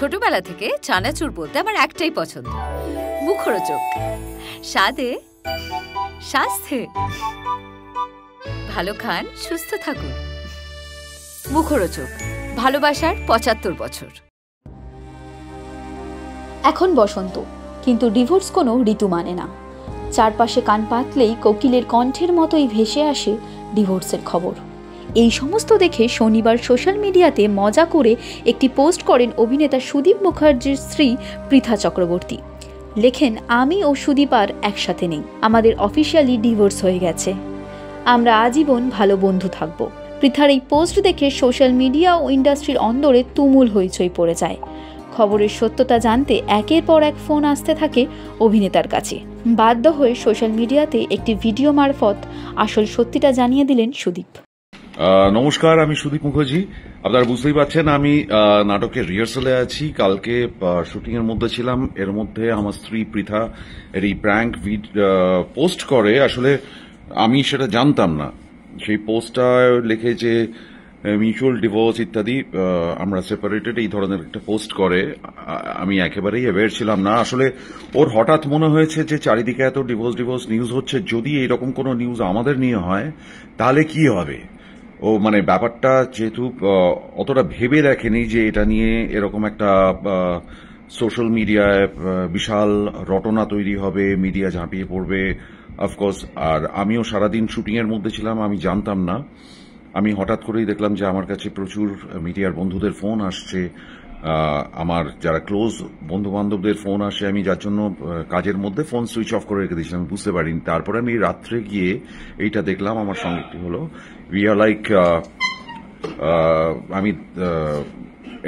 ছোটবেলা থেকে চানাচুর বলতে আমার একটাই পছন্দ, মুখরোচক, স্বাদে স্বাস্থ্যে। ভালো খান, সুস্থ থাকুন। মুখরোচক, ভালোবাসার ৭৫ বছর। এখন বসন্ত, কিন্তু ডিভোর্স কোনো ঋতু মানে না। চারপাশে কান পাতলেই কোকিলের কণ্ঠের মতোই ভেসে আসে ডিভোর্সের খবর। এই সমস্ত দেখে শনিবার সোশ্যাল মিডিয়াতে মজা করে একটি পোস্ট করেন অভিনেতা সুদীপ মুখার্জির স্ত্রী পৃথা চক্রবর্তী। লেখেন, আমি ও সুদীপ আর একসাথে নেই, আমাদের অফিসিয়ালি ডিভোর্স হয়ে গেছে, আমরা আজীবন ভালো বন্ধু থাকব। পৃথার এই পোস্ট দেখে সোশ্যাল মিডিয়া ও ইন্ডাস্ট্রির অন্দরে তুমুল হইচই পড়ে যায়। খবরের সত্যতা জানতে একের পর এক ফোন আসতে থাকে অভিনেতার কাছে। বাধ্য হয়ে সোশ্যাল মিডিয়াতে একটি ভিডিও মারফত আসল সত্যিটা জানিয়ে দিলেন সুদীপ। নমস্কার, আমি সুদীপ মুখার্জি। আপনারা বুঝতেই পারছেন আমি নাটকের রিহার্সালে আছি। কালকে শুটিং এর মধ্যে ছিলাম। এর মধ্যে আমার স্ত্রী পৃথা এর এই প্র্যাঙ্ক পোস্ট করে। আসলে আমি সেটা জানতাম না। সেই পোস্টটা লিখে যে মিউচুয়াল ডিভোর্স ইত্যাদি, আমরা সেপারেটেড, এই ধরনের একটা পোস্ট করে। আমি একেবারেই অ্যাওয়্যার ছিলাম না। আসলে ওর হঠাৎ মনে হয়েছে যে চারিদিকে এত ডিভোর্স নিউজ হচ্ছে, যদি এরকম কোনো নিউজ আমাদের নিয়ে হয় তাহলে কি হবে। ও মানে ব্যাপারটা যেহেতু অতটা ভেবে দেখেনি যে এটা নিয়ে এরকম একটা সোশ্যাল মিডিয়ায় বিশাল রটনা তৈরি হবে, মিডিয়া ঝাঁপিয়ে পড়বে অফকোর্স। আর আমিও সারাদিন শুটিং এর মধ্যে ছিলাম, আমি জানতাম না। আমি হঠাৎ করেই দেখলাম যে আমার কাছে প্রচুর মিডিয়ার বন্ধুদের ফোন আসছে, আমার যারা ক্লোজ বন্ধু বান্ধবদের ফোন আসে। আমি যার জন্য কাজের মধ্যে ফোন সুইচ অফ করে রেখে দিয়েছিলাম, আমি বুঝতে পারিনি। তারপরে আমি রাত্রে গিয়ে এইটা দেখলাম, আমার সঙ্গে একটি হলো। উই আর লাইক, আমি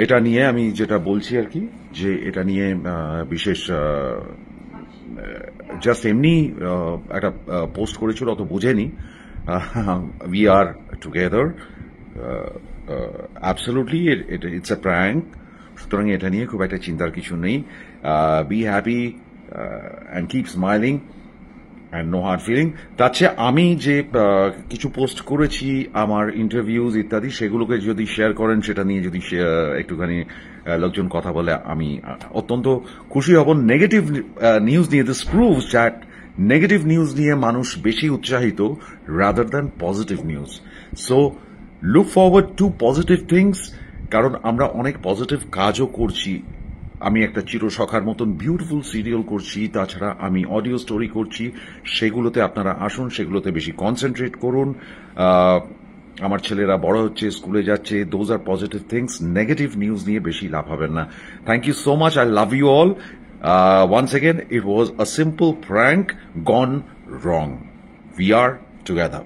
এটা নিয়ে আমি যেটা বলছি আর কি, যে এটা নিয়ে বিশেষ জাস্ট এমনি একটা পোস্ট করেছিল, অত বোঝেনি। We are together, absolutely it's a prank. সুতরাং এটা নিয়ে খুব একটা চিন্তার কিছু নেই। Be happy and keep smiling and no hard feeling. তার চেয়ে আমি যে কিছু পোস্ট করেছি আমার ইন্টারভিউজ ইত্যাদি, সেগুলোকে যদি শেয়ার করেন, সেটা নিয়ে যদি একটুখানি লোকজন কথা বলে, আমি অত্যন্ত খুশি হব। নেগেটিভ নিউজ নিয়ে, this proves that negative news নিয়ে মানুষ বেশি উৎসাহিত rather than positive news. So look forward to positive things, কারণ আমরা অনেক পজিটিভ কাজও করছি। আমি একটা চিরসখার মতন বিউটিফুল সিরিয়াল করছি, তাছাড়া আমি অডিও স্টোরি করছি। সেগুলোতে আপনারা আসুন, সেগুলোতে বেশি কনসেন্ট্রেট করুন। আমার ছেলেরা বড় হচ্ছে, স্কুলে যাচ্ছে, those are positive things. Negative news নিয়ে বেশি লাভ হবেন না। Thank you so much, I love you all. Once again, it was a simple prank gone wrong. We are together.